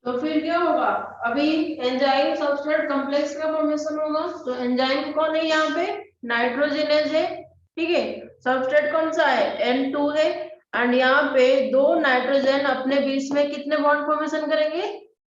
तो फिर क्या होगा, अभी एंजाइम सबस्ट्रेट कॉम्प्लेक्स का फॉर्मेशन होगा। तो एंजाइम कौन है यहाँ पे, नाइट्रोजनेज है, ठीक है। सबस्ट्रेट कौन सा है, N2 है। एंड यहाँ पे दो नाइट्रोजन अपने बीच में कितने बॉन्ड फॉर्मेशन करेंगे,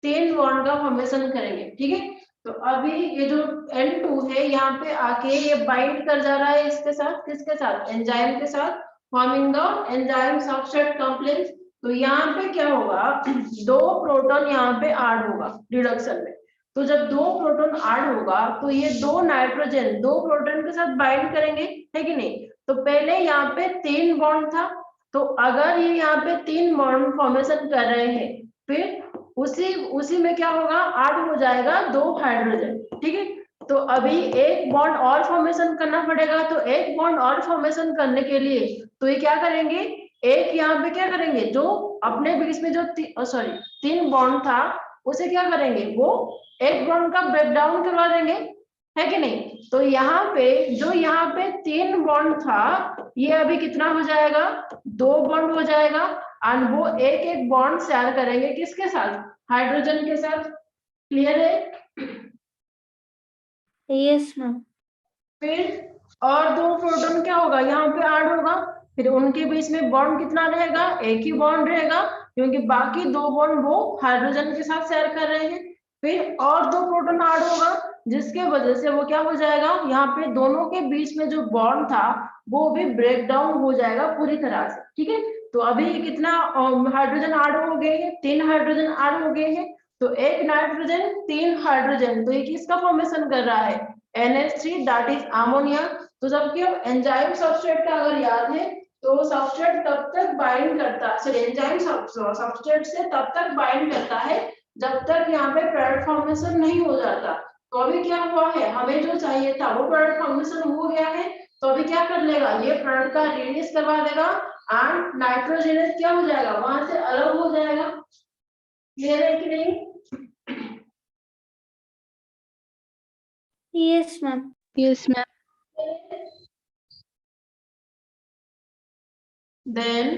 3 बॉन्ड का फॉर्मेशन करेंगे, ठीक है। तो अभी ये जो N2 है यहाँ पे आके ये बाइंड कर जा रहा है इसके साथ, किसके साथ, एंजाइम के साथ, forming the enzyme substrate complex. तो यहाँ पे क्या होगा, दो प्रोटॉन यहाँ पे ऐड होगा रिडक्शन में। तो जब दो प्रोटॉन ऐड होगा तो ये दो नाइट्रोजन दो प्रोटॉन के साथ बाइंड करेंगे, है कि नहीं। तो पहले यहाँ पे 3 बॉन्ड था, तो अगर ये यहाँ पे 3 बॉन्ड फॉर्मेशन कर रहे हैं, फिर उसी उसी में क्या होगा, ऐड हो जाएगा 2 हाइड्रोजन, ठीक है। तो अभी एक बॉन्ड और फॉर्मेशन करना पड़ेगा। तो एक बॉन्ड और फॉर्मेशन करने के लिए तो ये क्या करेंगे, एक यहाँ पे क्या करेंगे, जो अपने बीच में जो 3 बॉन्ड था उसे क्या करेंगे, वो एक बॉन्ड का ब्रेक डाउन करवा देंगे, है कि नहीं। तो यहाँ पे जो यहाँ पे 3 बॉन्ड था ये अभी कितना हो जाएगा, 2 बॉन्ड हो जाएगा। और वो एक एक बॉन्ड शेयर करेंगे किसके साथ, हाइड्रोजन के साथ। क्लियर है। Yes ma'am. फिर और 2 प्रोटॉन क्या होगा, यहाँ पे ऐड होगा। फिर उनके बीच में बॉन्ड कितना रहेगा, एक ही बॉन्ड रहेगा, क्योंकि बाकी 2 बॉन्ड वो हाइड्रोजन के साथ शेयर कर रहे हैं। फिर और 2 प्रोटॉन ऐड होगा, जिसके वजह से वो क्या हो जाएगा, यहाँ पे दोनों के बीच में जो बॉन्ड था वो भी ब्रेक डाउन हो जाएगा पूरी तरह से, ठीक है। तो अभी कितना हाइड्रोजन ऐड हो गए हैं, 3 हाइड्रोजन ऐड हो गए हैं। तो एक नाइट्रोजन 3 हाइड्रोजन, तो ये किसका फॉर्मेशन कर रहा है, NH3 दैट इज अमोनिया। तो जबकि हम एंजाइम सबस्ट्रेट का अगर याद है, तो सबस्ट्रेट तब तक बाइंड करता है, सॉरी एंजाइम सबस्ट्रेट से तब तक बाइंड करता है जब तक यहाँ पे प्रोडक्ट फॉर्मेशन नहीं हो जाता। तो अभी क्या हुआ है, हमें जो चाहिए था वो प्रोडक्ट फॉर्मेशन हो गया है। तो अभी क्या कर लेगा, ये प्रोडक्ट का रिलीज करवा देगा एंड नाइट्रोजन क्या हो जाएगा, वहां से अलग हो जाएगा। क्लियर है कि नहीं। Yes ma'am. Yes ma'am. Then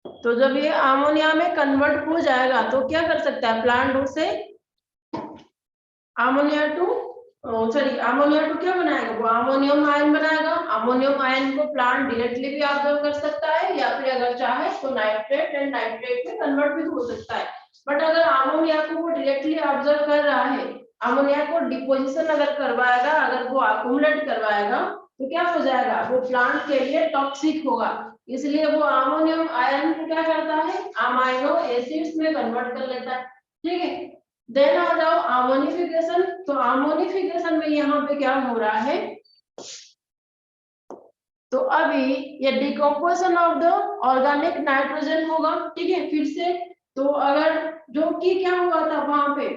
तो जब ये अमोनिया में कन्वर्ट हो जाएगा तो क्या कर सकता है प्लांट, उसे अमोनिया टू अमोनिया टू क्या बनाएगा, वो अमोनियम आयन बनाएगा। अमोनियम आयन को प्लांट डायरेक्टली भी ऑब्जर्व कर सकता है, या फिर अगर चाहे तो नाइट्रेट एंड नाइट्रेट में कन्वर्ट भी हो सकता है। बट अगर अमोनिया को वो डायरेक्टली ऑब्जर्व कर रहा है, अमोनिया को डिपोजिशन अगर करवाएगा, अगर वो अक्यूमुलेट करवाएगा, तो क्या हो जाएगा, वो प्लांट के लिए टॉक्सिक होगा। इसलिए वो अमोनियम आयन को क्या करता है, अमाइनो एसिड्स में कन्वर्ट कर लेता है, ठीक है। देन आ जाओ अमोनिफिकेशन। तो अमोनिफिकेशन में यहाँ पे क्या हो रहा है, तो अभी ये decomposition of the organic nitrogen होगा, ठीक है। फिर से तो अगर जो कि क्या हुआ था वहां पे,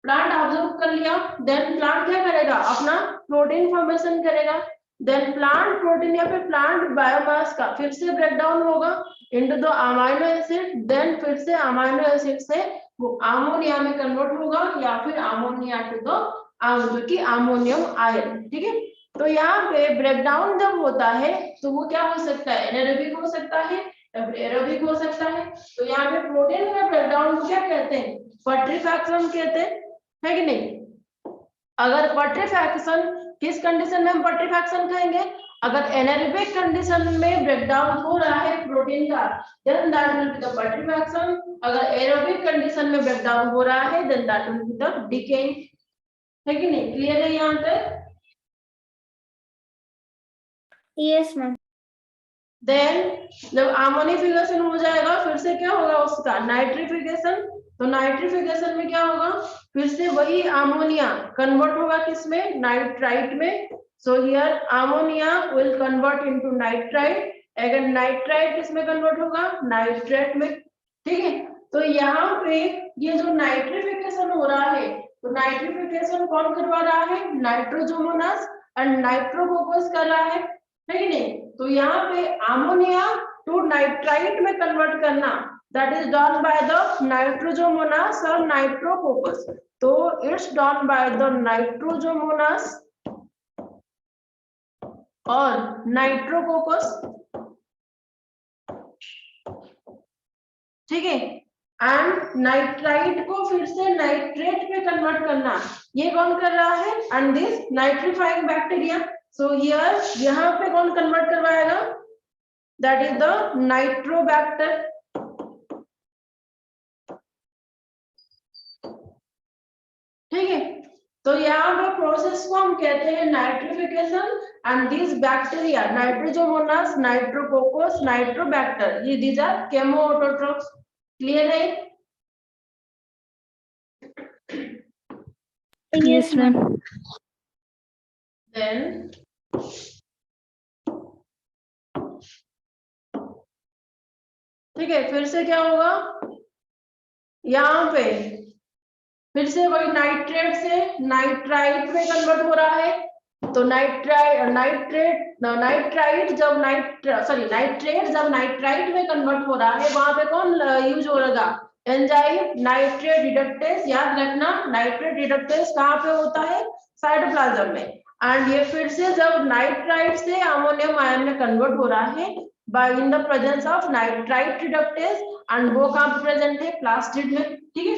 प्लांट ऑब्जर्व कर लिया, देन प्लांट क्या करेगा, अपना प्रोटीन फॉर्मेशन करेगा। देन प्लांट प्रोटीन या फिर प्लांट बायोमास का फिर से ब्रेक डाउन होगा into the amino acid. Then फिर से अमाइनो एसिड से वो अमोनिया में कन्वर्ट होगा, या फिर अमोनिया टू द जो कि अमोनियम आयन, ठीक है। तो यहाँ पे ब्रेक डाउन जब होता है तो वो क्या हो सकता है, एनारोबिक हो सकता है या फिर एरोबिक हो सकता है। तो यहाँ पे प्रोटीन का ब्रेक डाउन को क्या कहते हैं, पट्रीफैक्शन कहते हैं, है कि नहीं। अगर पट्रीफैक्शन किस कंडीशन में हम पट्रीफैक्शन कहेंगे, अगर एनारोबिक कंडीशन में ब्रेकडाउन हो रहा है प्रोटीन का, then that will be the putrefaction. अगर एरोबिक कंडीशन में ब्रेकडाउन हो रहा है, then that will be the decaying, है कि नहीं। क्लियर है यहाँ तक। Yes ma'am. देन जब अमोनिफिकेशन हो जाएगा फिर से क्या होगा उसका, नाइट्रिफिकेशन। तो नाइट्रिफिकेशन में क्या होगा, फिर से वही अमोनिया कन्वर्ट होगा किसमें, नाइट्राइट में। So here ammonia will convert into nitrite. अगर नाइट्राइट किसमें कन्वर्ट होगा, नाइट्रेट में, ठीक है। तो यहाँ पे ये जो नाइट्रिफिकेशन हो रहा है, तो नाइट्रिफिकेशन कौन करवा रहा है, नाइट्रोजोमोनास एंड नाइट्रोकोकस कर रहा है कि नहीं। तो यहाँ पे अमोनिया टू नाइट्राइट में कन्वर्ट करना that is done by the Nitrosomonas or Nitrococcus. तो it's done by the Nitrosomonas और Nitrococcus, ठीक है। एंड नाइट्राइट को फिर से नाइट्रेट में कन्वर्ट करना, ये कौन कर रहा है? And this nitrifying bacteria. So here यहाँ पे कौन कन्वर्ट करवाएगा? दैट इज द नाइट्रोबैक्टर, ठीक है। तो यहाँ पे प्रोसेस को हम कहते हैं nitrification and this bacteria Nitrosomonas, Nitrococcus, Nitrobacter, ये दीज आर केमोऑटोट्रॉफ्स। क्लियर है? Yes, ma'am. देन ठीक है, फिर से क्या होगा? यहाँ पे फिर से वही नाइट्रेट से नाइट्राइट में कन्वर्ट हो रहा है। तो नाइट्रेट जब नाइट्राइट में कन्वर्ट हो रहा है, वहां पे कौन यूज होगा? Enzyme nitrate reductase. याद रखना, नाइट्रेट रिडक्टेस कहाँ पे होता है? साइटोप्लाज्म में। एंड ये फिर से जब नाइट्राइट से अमोनियम आयन में कन्वर्ट हो रहा है by in the presence of nitrite reductase, and वो कहाँ पे प्रेजेंट है? प्लास्टिड में, ठीक है।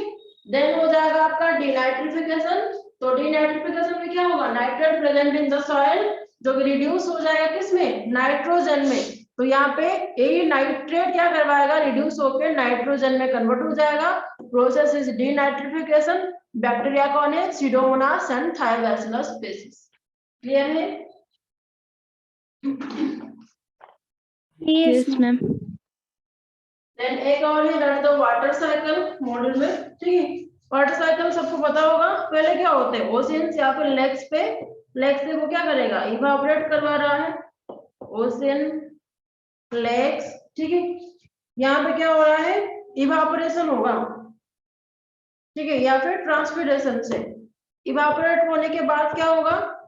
देन हो जाएगा आपका डीनाइट्रिफिकेशन। तो डीनाइट्रिफिकेशन में क्या होगा? Nitrate present in the soil जो कि रिड्यूस हो जाएगा किसमें? नाइट्रोजन में। तो यहाँ पे ये नाइट्रेट क्या करवाएगा? रिड्यूस होकर नाइट्रोजन में कन्वर्ट हो जाएगा। Process is denitrification. बैक्टीरिया कौन है? Pseudomonas and Thiobacillus species. Clear है? Yes, ma'am. देन एक और है that the water cycle model में, ठीक है। वाटर साइकिल सबको पता होगा। पहले क्या होते हैं? ओशियंस या फिर लेक्स पे, लेक्स से वो क्या करेगा? इवापोरेट करवा रहा है। ओशियन, लेक्स, ठीक है। यहाँ पे क्या हो रहा है? इवापोरेशन होगा, ठीक है, या फिर ट्रांसपिरेशन से। इवापोरेट होने के बाद क्या होगा?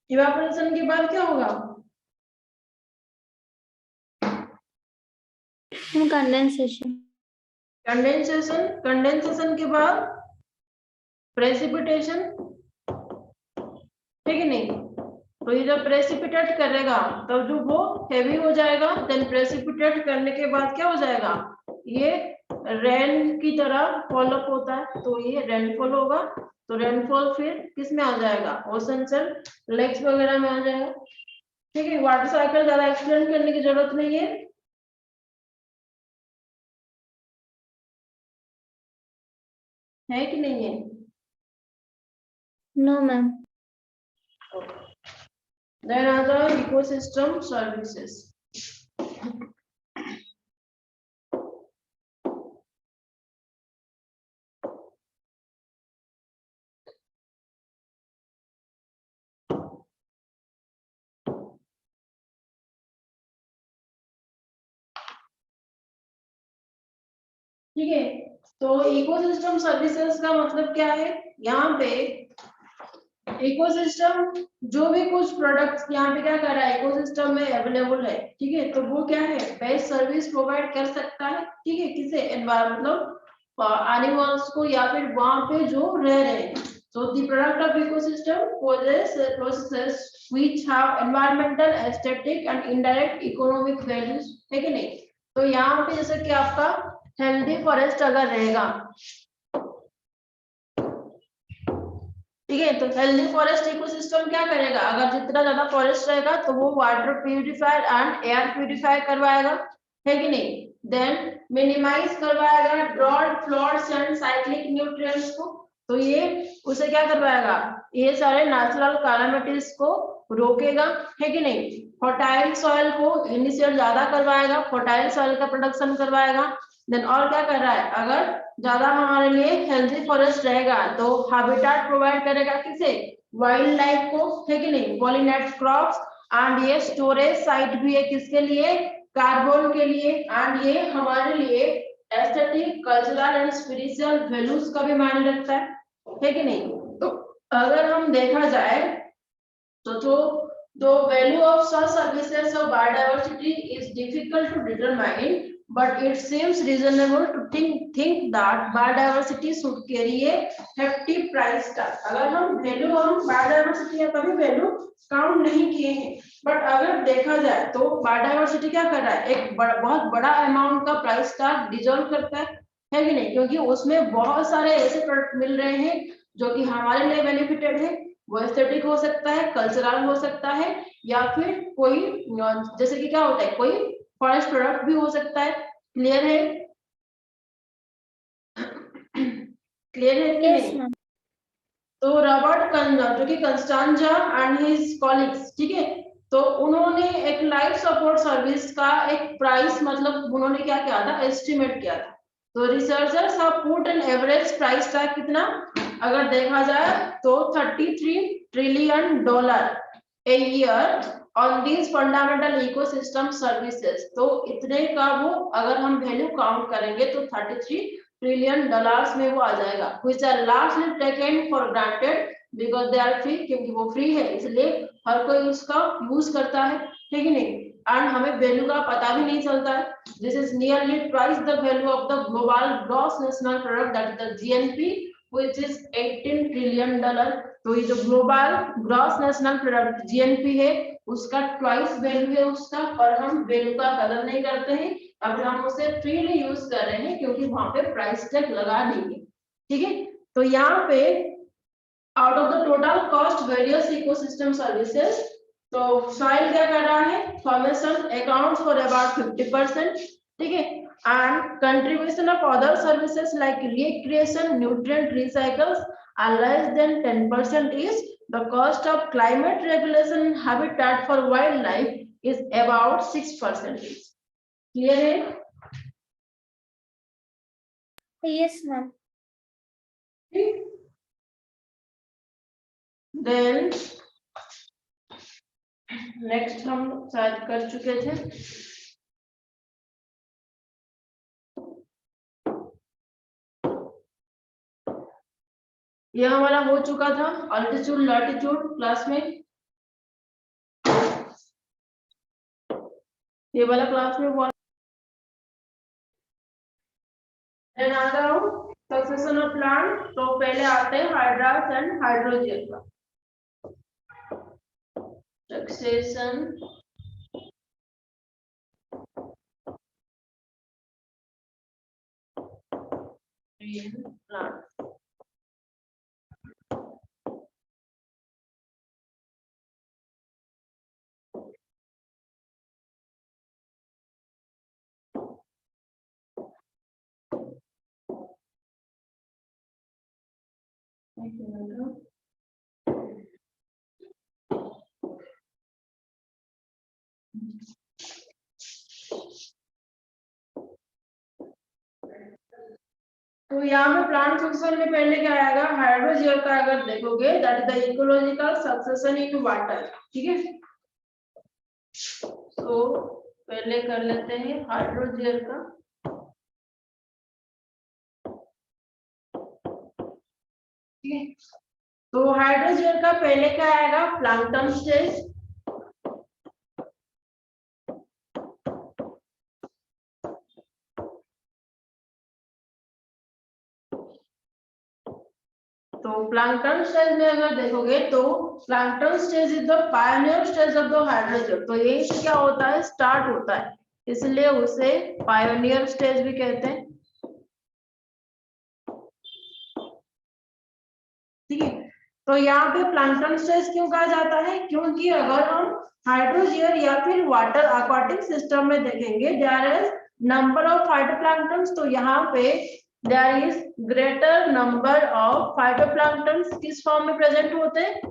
इवापोरेशन के बाद क्या होगा? Condensation. कंडेंसेशन के बाद प्रेसिपिटेशन, ठीक है नहीं? तो ये जब प्रेसिपिटेट करेगा तब जो वो हेवी हो जाएगा। देन प्रेसिपिटेट करने के बाद क्या हो जाएगा? ये रेन की तरह फॉलोअप होता है, तो ये रेनफॉल होगा। तो रेनफॉल फिर किस में आ जाएगा? ओशन से लेक्स वगैरह में आ जाएगा, ठीक है। वाटर साइकिल ज्यादा एक्सप्लेन करने की जरूरत नहीं है कि नहीं है? No, ma'am. Then other ecosystem services. ठीक है, तो इकोसिस्टम सर्विसेज का मतलब क्या है? यहाँ पे इकोसिस्टम जो भी कुछ प्रोडक्ट्स यहाँ पे क्या कर रहा है? इकोसिस्टम में अवेलेबल है, ठीक है। तो वो क्या है? बेस्ट सर्विस प्रोवाइड कर सकता है, ठीक है। किसे? एनवायरमेंट एनिमल्स को, या फिर वहां पे जो रह रहे हैं। So the product of ecosystem possess processes which have environmental, aesthetic and indirect economic values, है कि नहीं? तो यहाँ पे जैसे कि आपका हेल्दी फॉरेस्ट अगर रहेगा, ठीक है, तो हेल्दी फॉरेस्ट इकोसिस्टम क्या करेगा? अगर जितना ज्यादा फॉरेस्ट रहेगा तो वो water purifier and air purifier करवाएगा, है कि नहीं? देन मिनिमाइज करवाएगा drought, floods and cyclic nutrients को। तो ये उसे क्या करवाएगा? ये सारे नेचुरल कैलामिटीज को रोकेगा, है कि नहीं? फर्टाइल सॉइल को इनिशियल ज्यादा करवाएगा, फर्टाइल सॉइल का प्रोडक्शन करवाएगा। देन और क्या कर रहा है? अगर ज्यादा हमारे लिए हेल्दी फॉरेस्ट रहेगा तो हैबिटेट प्रोवाइड करेगा किसे? वाइल्ड लाइफ को, है कि नहीं? Pollinate crops. एंड ये स्टोरेज साइट भी है किसके लिए? कार्बन के लिए। एंड ये हमारे लिए aesthetic, cultural and spiritual values का भी मायने रखता है कि नहीं? तो अगर हम देखा जाए तो जो The value of such services of biodiversity is difficult to determine, but it seems reasonable to think that biodiversity should carry a hefty price tag. अगर हम biodiversity का कभी value काउंट नहीं किए हैं, बट अगर देखा जाए तो बायोडाइवर्सिटी क्या कर रहा है, एक बहुत बड़ा अमाउंट का प्राइस टैग डिजर्व करता है कि नहीं, क्योंकि उसमें बहुत सारे ऐसे प्रोडक्ट मिल रहे हैं जो कि हमारे लिए बेनिफिटेड है। वो एस्थेटिक हो सकता है, कल्चरल हो सकता है, या फिर कोई जैसे कि क्या होता है, कोई फॉरेस्ट प्रोडक्ट भी हो सकता है। क्लियर है? क्लियर है कि नहीं? तो रॉबर्ट कंजा जो कि कंस्टांजा एंड हिज कॉलीग्स, ठीक है, तो उन्होंने एक लाइफ सपोर्ट सर्विस का एक प्राइस, मतलब उन्होंने क्या किया था, एस्टिमेट किया था। तो researchers have put an average price tag कितना, अगर देखा जाए तो $33 trillion a year on these fundamental ecosystem services. तो इतने का वो अगर हम वैल्यू काउंट करेंगे तो $33 ट्रिलियन में वो आ जाएगा, which are largely taken for granted because they are free, क्योंकि वो फ्री है इसलिए हर कोई उसका यूज करता है, ठीक है नहीं, एंड हमें वैल्यू का पता भी नहीं चलता है। This is nearly twice the value of the global gross national product, that is the GNP, which is $18 trillion. तो ये जो global gross national product GNP है उसका ट्वाइस वैल्यू है उसका, और हम वैल्यू का कदर नहीं करते हैं, अब हम उसे फ्रीली यूज कर रहे हैं क्योंकि वहां पे प्राइस टैग लगा देंगे, ठीक है। तो यहाँ पे out of the total cost various ecosystem services, तो सॉइल क्या कर रहा है, फॉर्मेशन अकाउंट्स फॉर अबाउट 50%, ठीक है, and contribution of other services like recreation, nutrient recycles are less than 10% is the cost of climate regulation and habitat for wildlife is about 6%. Clear है? Yes, ma'am. Then next हम शायद कर चुके थे, ये हमारा हो चुका था अल्टीट्यूड लैटिट्यूड क्लास में, ये वाला क्लास में हुआ। देन आ रहा हूँ सक्सेशन ऑफ प्लांट, तो पहले आते हैं हाइड्रास एंड हाइड्रोजन का सक्सेशन। प्लांट तो यहाँ पे प्लांट सक्सेशन में पहले क्या आएगा, हाइड्रोजियर का अगर देखोगे that is the ecological succession in water, ठीक है। तो पहले कर लेते हैं हाइड्रोजियर का, ठीक है। तो हाइड्रोजियर का पहले क्या आएगा, प्लैंक्टन स्टेज, तो प्लैंक्टन स्टेज में अगर देखोगे तो plankton stage is the Pioneer stage of the hydrogen, तो ये क्या होता है, स्टार्ट होता है, इसलिए उसे पायनियर स्टेज भी कहते हैं, ठीक है। तो यहाँ पे प्लैंक्टन स्टेज क्यों कहा जाता है, क्योंकि अगर हम हाइड्रोजियर या फिर वाटर aquatic सिस्टम में देखेंगे there is number of phytoplanktons, तो यहाँ पे there is greater number of phytoplanktons किस फॉर्म में प्रेजेंट होते हैं,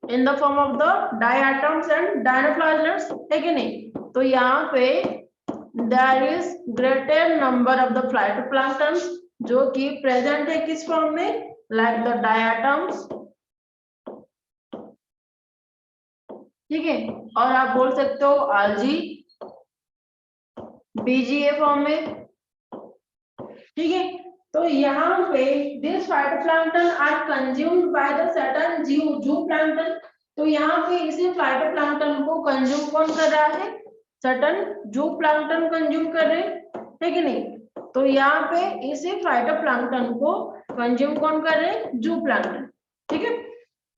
in the form of the diatoms and dinoflagellates, है कि नहीं। तो यहाँ पे there is greater number of the phytoplanktons जो कि प्रेजेंट है किस फॉर्म में, लाइक द डायटम्स, ठीक है, और आप बोल सकते हो algae, बीजीए फॉर्म में, ठीक है। तो यहाँ पे this phytoplankton are consumed by the certain zooplankton, तो यहाँ पे इसी फाइटोप्लैंक्टन को कंज्यूम कौन कर रहा है, सर्टन जूप्लैंक्टन कंज्यूम कर रहे हैं, है कि नहीं। तो यहाँ पे इसी फाइटोप्लैंक्टन को कंज्यूम कौन कर रहे हैं, जूप्लैंक्टन, ठीक है।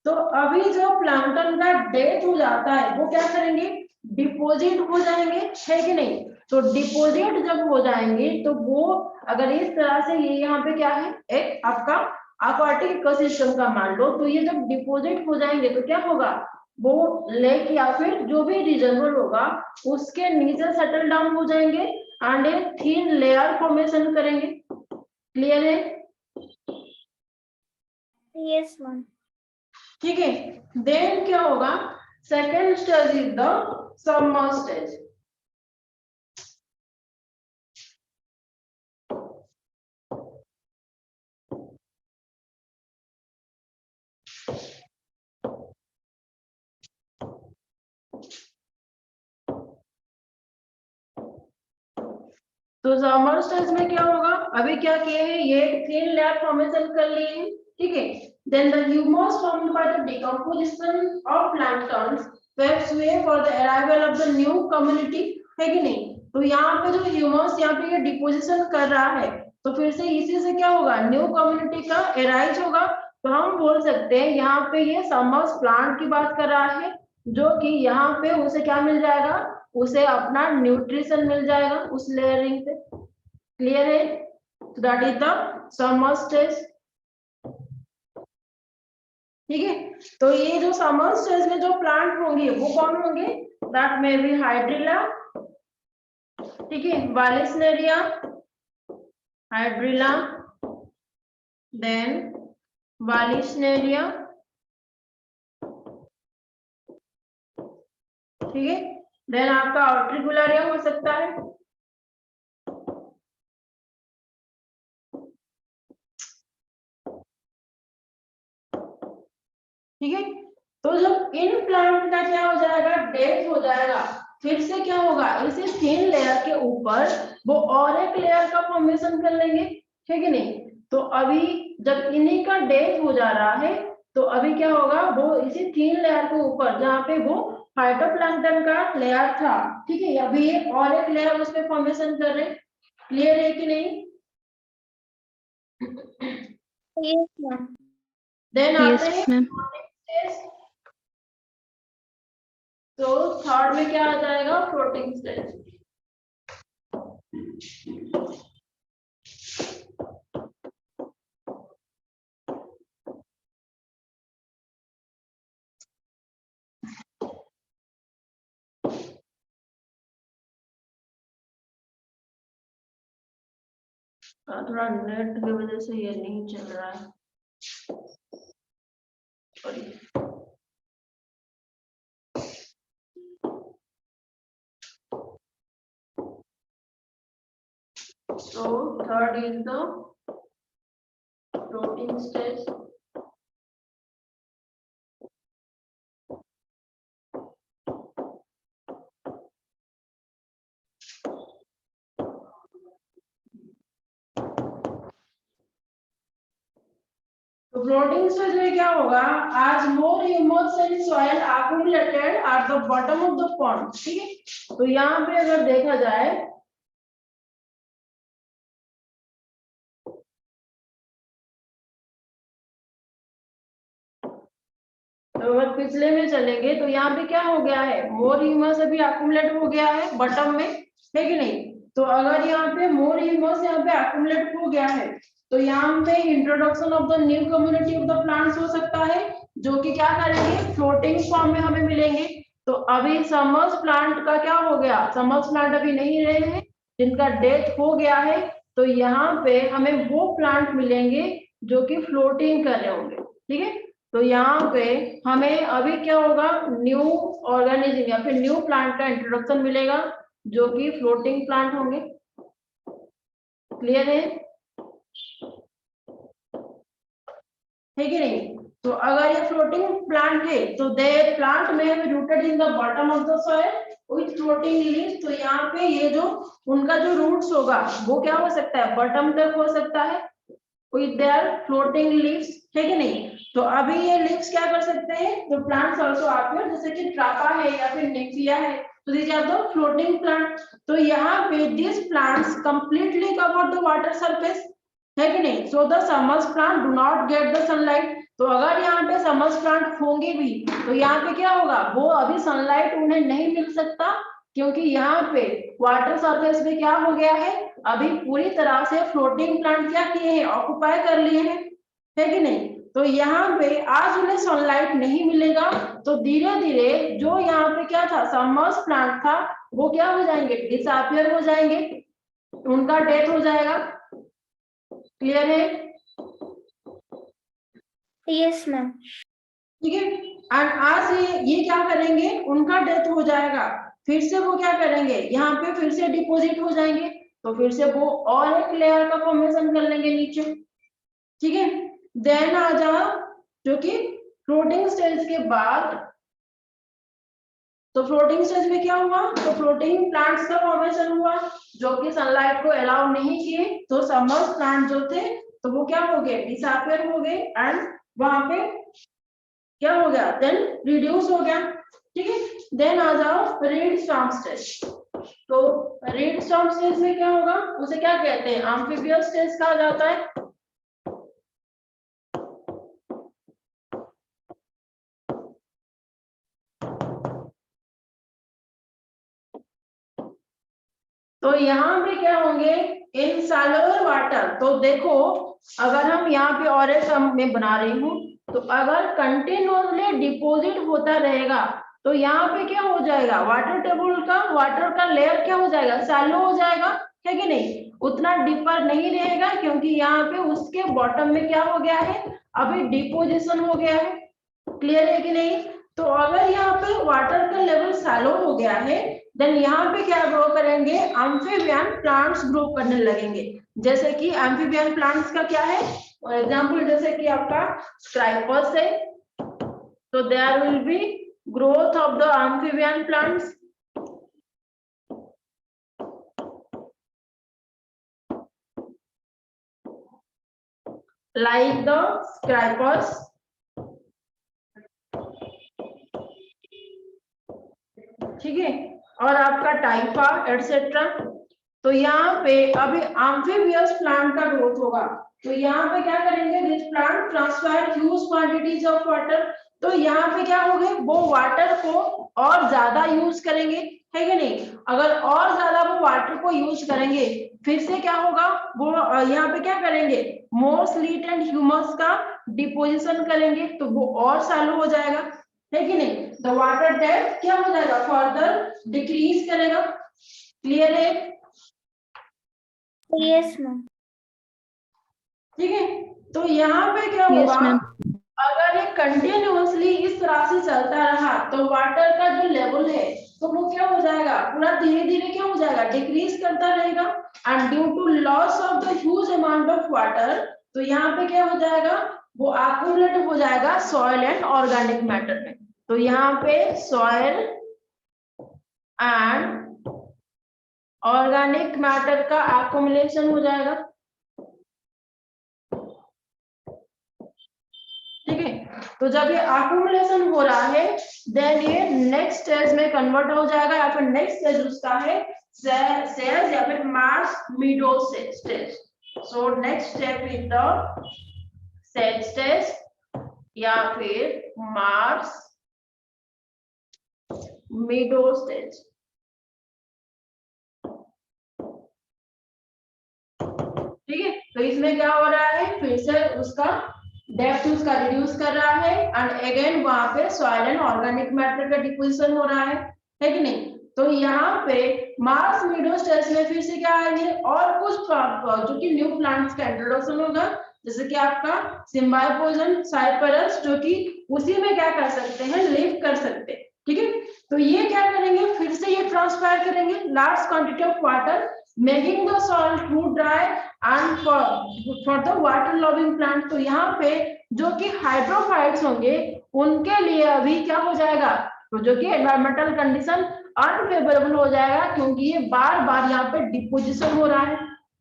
तो अभी जो प्लैंक्टन का डेथ हो जाता है वो क्या करेंगे, डिपोजिट हो जाएंगे, है कि नहीं। तो डिपोजिट जब हो जाएंगे तो वो अगर इस तरह से ये यहाँ पे क्या है, एक आपका aquatic इकोसिस्टम का मान लो, तो ये जब डिपोजिट हो जाएंगे तो क्या होगा, वो लेक या फिर जो भी रिजर्वर होगा उसके नीचे सेटल डाउन हो जाएंगे एंड एक थिन लेयर फॉर्मेशन करेंगे। क्लियर है? Yes, ma'am. ठीक है। देन क्या होगा, second stage is the submerge stage. तो सबमर्ज स्टेज में क्या होगा, अभी क्या किए हैं, ये थिन लेयर फॉर्मेशन कर लिए हैं, ठीक है। Then the humus formed by the decomposition of planktons paves way for the arrival of the new community, है कि नहीं। तो यहाँ पे जो ह्यूमस यहाँ पे ये डिपोजिशन कर रहा है, तो फिर से इसी से क्या होगा, न्यू कम्युनिटी का एराइज होगा। तो हम बोल सकते हैं यहाँ पे ये सबमर्ज प्लांट की बात कर रहा है, जो कि यहाँ पे उसे क्या मिल जाएगा, उसे अपना न्यूट्रिशन मिल जाएगा उस लेयरिंग से। क्लियर है? तो that is the submerge stage, ठीक है। तो ये जो सबमर्ज स्टेज में जो प्लांट होंगे वो कौन होंगे, दैट मे बी हाइड्रिला, ठीक है, वालिसनेरिया, हाइड्रिला, देन वालिसनेरिया, ठीक है। देन आपका आउट्रिकुलारिया हो सकता है, ठीक है। तो जब इन प्लांट का क्या हो जाएगा, डेथ हो जाएगा, फिर से क्या होगा, इसी थिन लेयर के ऊपर वो और एक लेयर का फॉर्मेशन कर लेंगे, ठीक है नहीं। तो अभी जब इन्हीं का डेथ हो जा रहा है तो अभी क्या होगा, वो इसी थिन लेयर के ऊपर जहाँ पे वो फाइटोप्लैंक्टन का लेयर था, ठीक है, अभी ये और एक लेयर उस पे फॉर्मेशन कर रहे हैं। क्लियर है कि नहीं? Yes, ma'am. देन आते Yes, हैं ma'am. तो थर्ड में क्या आ जाएगा, फ्लोटिंग स्टेज। थोड़ा नेट की वजह से ये नहीं चल रहा है, sorry. So third is the floating stage. तो फ्लोटिंग स्टेज में क्या होगा, आज more humus and soil accumulated at the bottom of the pond, ठीक है। तो यहाँ पे अगर देखा जाए तो अगर पिछले में चलेंगे तो यहाँ पे क्या हो गया है, मोर ह्यूमस अभी accumulate हो गया है बॉटम में, है कि नहीं। तो अगर यहाँ पे मोर ह्यूमस यहाँ पे accumulate हो गया है तो यहाँ पे introduction of the new community of the plants हो सकता है, जो कि क्या करेंगे, फ्लोटिंग फॉर्म में हमें मिलेंगे। तो अभी सबमर्ज प्लांट का क्या हो गया, सबमर्ज प्लांट अभी नहीं रहे हैं, जिनका डेथ हो गया है, तो यहाँ पे हमें वो प्लांट मिलेंगे जो कि फ्लोटिंग कर रहे होंगे, ठीक है। तो यहाँ पे हमें अभी क्या होगा, न्यू ऑर्गेनिज्म या फिर न्यू प्लांट का इंट्रोडक्शन मिलेगा जो कि फ्लोटिंग प्लांट होंगे। क्लियर है कि नहीं। तो अगर ये फ्लोटिंग प्लांट है तो दे प्लांट में है rooted in the bottom of the soil with floating leaves. तो यहाँ पे ये जो उनका जो रूट्स होगा वो क्या हो सकता है, बॉटम तक हो सकता है, विद देयर फ्लोटिंग लीव्स, है कि नहीं। तो अभी ये लीव्स क्या कर सकते हैं, तो प्लांट्स आल्सो अपीयर, जैसे कि ट्रापा है या फिर निम्फिया है, तो these are the floating plant. तो यहाँ पे this plants completely cover the water surface, है कि नहीं। So the summers plant do not get the sunlight. तो अगर यहाँ पे समर्स प्लांट होंगे भी तो यहाँ पे क्या होगा, वो अभी सनलाइट उन्हें नहीं मिल सकता, क्योंकि यहाँ पे वाटर सरफेस पे क्या हो गया है, अभी पूरी तरह से फ्लोटिंग प्लांट क्या किए हैं, ऑक्युपाई कर लिए हैं, है कि नहीं। तो यहाँ पे आज उन्हें सनलाइट नहीं मिलेगा, तो धीरे धीरे जो यहाँ पे क्या था, सबमर्ज प्लांट था, वो क्या हो जाएंगे, डिसअपियर हो जाएंगे, उनका डेथ हो जाएगा। क्लियर है? Yes ma'am. ठीक है। एंड आज ये क्या करेंगे, उनका डेथ हो जाएगा, फिर से वो क्या करेंगे, यहाँ पे फिर से डिपॉजिट हो जाएंगे, तो फिर से वो और एक लेयर का फॉर्मेशन कर लेंगे नीचे। ठीक है। देन आ जाओ जो कि फ्लोटिंग स्टेज के बाद, तो फ्लोटिंग स्टेज में क्या हुआ, तो फ्लोटिंग प्लांट्स का फॉर्मेशन हुआ जो कि सनलाइट को अलाउ नहीं किए, तो सबमर्ज प्लांट जो थे तो वो क्या हो गए, डिसअपियर हो गए, एंड वहां पे क्या हो गया, देन रिड्यूस हो गया। ठीक है। देन आ जाओ रीड स्टॉर्म स्टेज। तो रीड स्टॉर्म स्टेज में क्या होगा, उसे क्या कहते हैं, एम्फीबियस स्टेज कहा जाता है। तो यहाँ पे क्या होंगे, इन सैलोअर वाटर। तो देखो अगर हम यहाँ पे और एक में बना रही हूँ, तो अगर कंटिन्यूअसली डिपॉजिट होता रहेगा तो यहाँ पे क्या हो जाएगा, वाटर टेबल का वाटर का लेयर क्या हो जाएगा, सैलो हो जाएगा, है कि नहीं, उतना डीपर नहीं रहेगा, क्योंकि यहाँ पे उसके बॉटम में क्या हो गया है, अभी डिपोजिशन हो गया है। क्लियर है कि नहीं। तो अगर यहाँ पे वाटर का लेवल सैलो हो गया है, देन यहाँ पे क्या ग्रो करेंगे, एम्फीबियन प्लांट्स ग्रो करने लगेंगे। जैसे कि एम्फीबियन प्लांट्स का क्या है एग्जांपल, जैसे कि आपका स्क्राइपर्स है, तो there will be growth of the amphibian plants, like the scrapers, ठीक है, और आपका टाइफा एटसेट्रा। तो यहाँ पे अभी एम्फीबियस प्लांट का ग्रोथ होगा, तो यहाँ पे क्या करेंगे, this plant transfer huge quantities of water. तो यहाँ पे क्या होंगे, वो वाटर को और ज्यादा यूज करेंगे, है कि नहीं। अगर और ज्यादा वो वाटर को यूज करेंगे, फिर से क्या होगा, वो यहाँ पे क्या करेंगे, मोर स्लीट एंड ह्यूमस का डिपोजिशन करेंगे, तो वो और सैलो हो जाएगा, है कि नहीं। द वाटर डेप्थ क्या हो जाएगा, फर्दर डिक्रीज करेगा। क्लियर है? Yes ma'am. ठीक है। तो यहाँ पे क्या होगा, अगर ये कंटिन्यूअसली इस तरह से चलता रहा, तो वाटर का जो लेवल है तो वो क्या हो जाएगा, पूरा धीरे धीरे क्या हो जाएगा, डिक्रीज करता रहेगा, and due to loss of the huge amount of water, तो यहाँ पे क्या हो जाएगा, वो एक्युमुलेट हो जाएगा सॉइल एंड ऑर्गेनिक मैटर में। तो यहाँ पे सॉइल एंड ऑर्गेनिक मैटर का एक्युमुलेशन हो जाएगा। ठीक है। तो जब ये एक्युमुलेशन हो रहा है, देन ये नेक्स्ट स्टेज में कन्वर्ट हो जाएगा, या फिर नेक्स्ट स्टेज उसका है सेज या फिर Mars मीडो stage. So next step is the sage stage या फिर मार्स मीडो स्टेज। ठीक है। तो इसमें क्या हो रहा है, फिर से उसका डेप्थ उसका रिड्यूस कर रहा है, एंड अगेन वहां पे सॉइल एंड ऑर्गेनिक मैटर का डिपोजिशन हो रहा है कि नहीं। तो यहाँ पे मार्स मीडो स्टेज में फिर से क्या आएंगे, और कुछ जो कि न्यू प्लांट्स का इंट्रोडक्शन होगा, जैसे कि आपका सिम्बायोपोजन साइपरस, जो कि उसी में क्या कर सकते हैं, लिव कर सकते हैं। ठीक है। तो ये क्या करेंगे, फिर से ये ट्रांसफर करेंगे large quantity of water, making the soil to dry and for the water loving plant. तो यहाँ पे जो कि हाइड्रोफाइट्स होंगे, उनके लिए अभी क्या हो जाएगा, तो जो कि एनवायरमेंटल कंडीशन अनफेवरेबल हो जाएगा, क्योंकि ये बार बार यहाँ पे डिपोजिशन हो रहा है।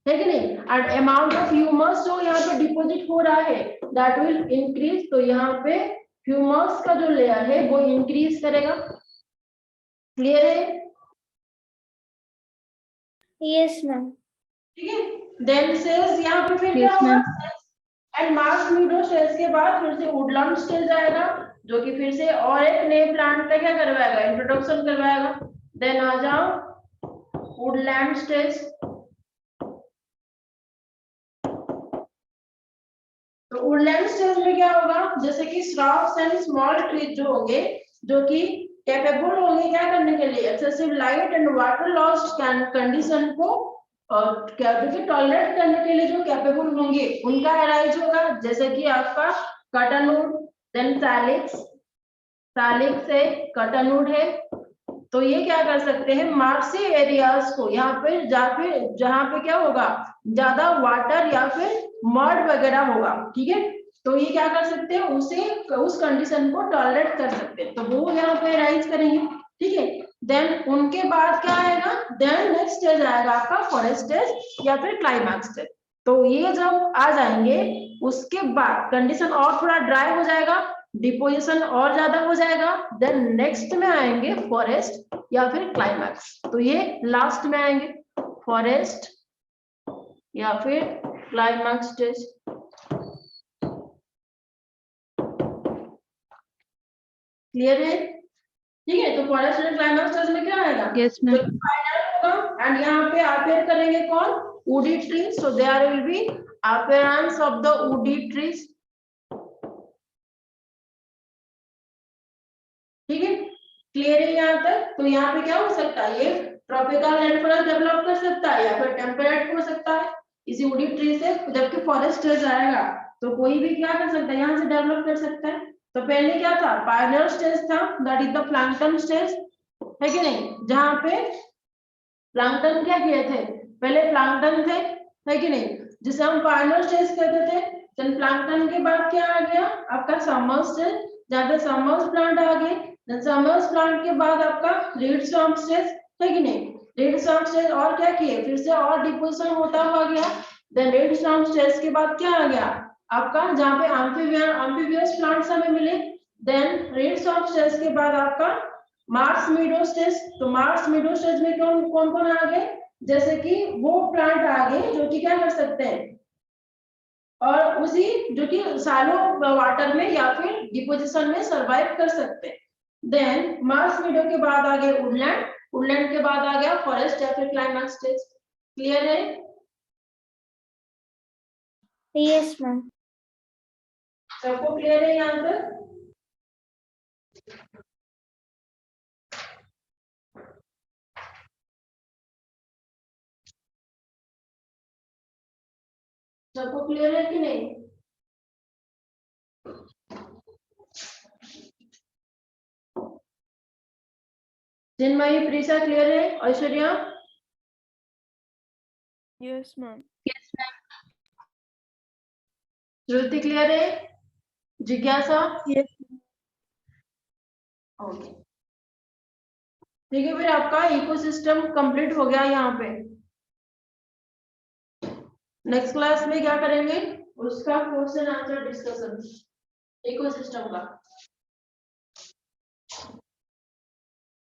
है कि नहीं, एंड अमाउंट ऑफ ह्यूमस जो यहाँ पे डिपॉजिट हो रहा है दैट विल इंक्रीज, तो यहाँ पे ह्यूमस का जो लेयर है वो इंक्रीज करेगा। क्लियर है? Yes, ma'am. ठीक है, देन सेल्स यहाँ पे फिर क्या Yes, होगा, ma'am. एंड मार्स मीडो स्टेज के बाद फिर से वुडलैंड स्टेज आएगा, जो कि फिर से और एक नए प्लांट का क्या करवाएगा, इंट्रोडक्शन करवाएगा। देन आ जाओ वुडलैंड स्टेज। तो वुडलैंड स्टेज में क्या होगा, जैसे कि श्राब्स एंड स्मॉल ट्रीज जो होंगे, जो कि कैपेबल होंगे क्या करने के लिए, excessive light and water loss condition को और क्या टॉलरेट करने के लिए जो कैपेबल होंगे उनका अराइज होगा, जैसे कि आपका कटनवुड, देन सैलिक्स, सैलिक्स है, कटनवुड है। तो ये क्या कर सकते हैं, मार्सी एरियाज को यहाँ पे जहाँ पे क्या होगा, ज्यादा वाटर या फिर मड वगैरह होगा, ठीक है, तो ये क्या कर सकते हैं, उसे उस कंडीशन को टॉलरेट कर सकते हैं, तो वो यहाँ पे राइज करेंगे, ठीक है। देन उनके बाद क्या आएगा, देन नेक्स्ट स्टेज आएगा आपका फॉरेस्ट स्टेज या फिर क्लाइमैक्स स्टेज। तो ये जब आ जाएंगे उसके बाद कंडीशन और थोड़ा ड्राई हो जाएगा, डिपोजिशन और ज्यादा हो जाएगा, देन नेक्स्ट में आएंगे फॉरेस्ट या फिर क्लाइमैक्स, तो ये लास्ट में आएंगे फॉरेस्ट या फिर क्लाइमैक्स स्टेज। क्लियर है? ठीक है, तो फॉरेस्ट एंड क्लाइमैक्स स्टेज में क्या आएगा, Yes, ma'am. जो फाइनल होगा, एंड यहाँ पे अपेयर करेंगे कौन, woody trees, so there will be appearance of the woody trees. ठीक है, क्लियर है यहाँ तक? तो यहाँ पे क्या हो सकता है, ये ट्रॉपिकल रेनफॉरेस्ट डेवलप कर सकता है या फिर टेम्परेट हो सकता है इसी वुडी ट्री से, जबकि फॉरेस्ट जाएगा तो कोई भी क्या कर सकता है, यहाँ से डेवलप कर सकता है। तो पहले क्या था, पायनियर स्टेज था, that is the plankton stage, है कि नहीं, जहाँ पे प्लैंक्टन क्या किए थे, पहले प्लैंक्टन थे, है कि नहीं, जिसे हम पायनियर स्टेज कहते थे। देन प्लैंक्टन के बाद क्या आ गया आपका समर स्टेज, जहाँ पे समर्स प्लांट आ गए। समर्स प्लांट के बाद आपका रीड स्वैम्प स्टेज, है कि नहीं, रीड स्वैम्प स्टेज और क्या किए, फिर से और डिपोजिशन होता हुआ गया। देन रीड स्वैम्प स्टेज के बाद क्या आ गया आपका, जहाँ पे एम्फीबियस प्लांट्स हमें मिले। देन रीड स्वैम्प स्टेज के बाद आपका मार्स मीडो स्टेज, तो मार्स मीडो स्टेज में कौन कौन आ गए, जैसे कि वो प्लांट आ गए जो कि क्या कर सकते हैं, और उसी जो कि सालों वाटर में या फिर डिपोजिशन में सरवाइव कर सकते हैं। देन मार्स मीडो के बाद आ गए वुडलैंड, वुडलैंड के बाद आ गया फॉरेस्ट या फिर क्लाइमैक्स स्टेज। क्लियर है? Yes, ma'am. सबको क्लियर है यहाँ तक? सबको क्लियर है कि नहीं? चिन्मयी, प्रीशा क्लियर है? Aishwarya? Yes, ma'am. Yes, ma'am. श्रुति क्लियर है? जिज्ञासा? Yes. ओके, ठीक है, फिर आपका इकोसिस्टम कंप्लीट हो गया यहाँ पे। नेक्स्ट क्लास में क्या करेंगे, उसका क्वेश्चन आंसर डिस्कशन इकोसिस्टम का।